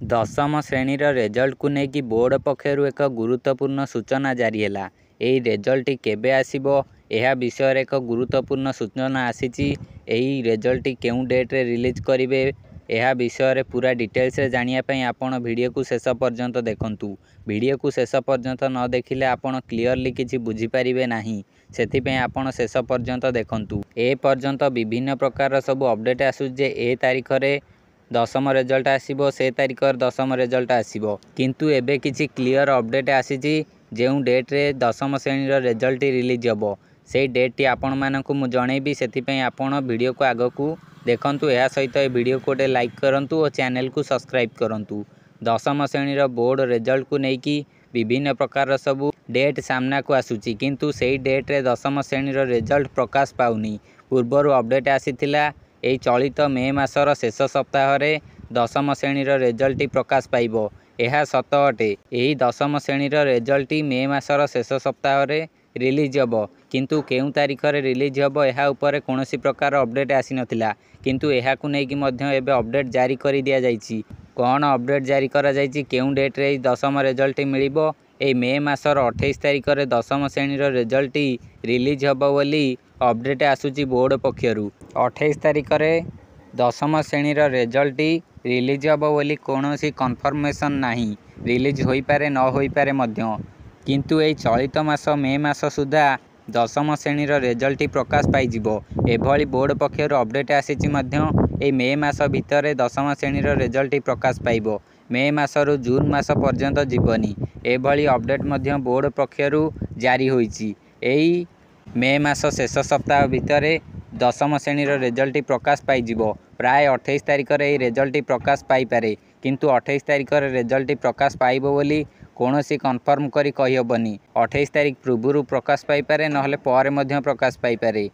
दशम श्रेणीर रेजल्ट को लेकिन बोर्ड पक्षर एक गुरुत्वपूर्ण सूचना जारी है। यही रेजल्ट केबे आसिबो यह विषय एक गुरुत्वपूर्ण सूचना आसीची। यही रेजल्ट केउं डेट रे रिलीज करिवे यह विषय पूरा डिटेल्स रे जानिया पई आपण वीडियो को शेष पर्यंत देखंतु। वीडियो को शेष पर्यंत न देखिले आपण क्लियरली किछि बुझी परिबे नाही, सेति पई आपण शेष पर्यंत देखंतु। ए पर्यंत विभिन्न प्रकार सब अपडेट आसु जे ए तारिख रे दशम रिजल्ट आसीबो, से तारिख दशम रिजल्ट आसीबो, किंतु एबे किछि क्लियर अपडेट आसीछि जेउ डेट रे दशम श्रेणी रिजल्ट रिलीज हबो से डेट टी आपण मानकु मु जणेबी। सेति पई आपण वीडियो को आगकू देखंतु। या सहित ए वीडियो को लाइक करंतु और चैनल को सब्सक्राइब करंतु। दशम श्रेणी बोर्ड रिजल्ट को लेकी विभिन्न प्रकार सब डेट सामना को आसुची, किंतु सेही डेट रे दशम श्रेणी रिजल्ट प्रकाश पाउनी। पूर्वर अपडेट आसीथिला एई चलित मे मासर शेष सप्ताह रे दशम श्रेणी रिजल्ट प्रकाश पाइबो। यह सत अटे। यही दशम श्रेणी रिजल्ट मे मासर शेष सप्ताह रे रिलीज हबो, किंतु केउं तारिख रे रिलीज हबो यह ऊपर कोनोसी प्रकार अपडेट आसी नथिला, किंतु एहा को नेकी मध्य एबे अपडेट जारी करि दिया जाइछि। कोन अपडेट जारी करा जाइछि, केउं डेट रे दशम रिजल्ट मिलिबो, ए मे मासर 28 तारिख रे दशम श्रेणी रिजल्ट रिलीज हबो बोली अपडेट आसुची बोर्ड पक्षरु। 28 तारिख रे दशम श्रेणी रिजल्ट रिलीज हबो बोली कोनोसी कन्फर्मेशन नाही। रिलीज होई पारे न होई पारे मध्य, किंतु एई चलित मास मे मास सुधा दशम श्रेणी रिजल्ट प्रकाश पाइजिबो एभली बोर्ड पक्षरु अपडेट आसीछि। मध्य ए मे मास भितर दशम श्रेणी रिजल्ट प्रकाश पाइबो, मे मासरु जून मास पर्यंत जीवनी एभली अपडेट मध्य बोर्ड पक्षरु जारी होईछि। एई मे मास शेष सप्ताह भितर दशम श्रेणी रिजल्ट प्रकाश पाइजिबो। प्राय 28 तारिख रे रिजल्ट प्रकाश पाई पारे, किंतु 28 तारिख रे रिजल्ट प्रकाश पाइबो बोली कोनोसी कन्फर्म करी कहि हबनी। 28 तारिख पूर्वरु प्रकाश पाई पारे, नहले पर मध्य प्रकाश पाई पारे।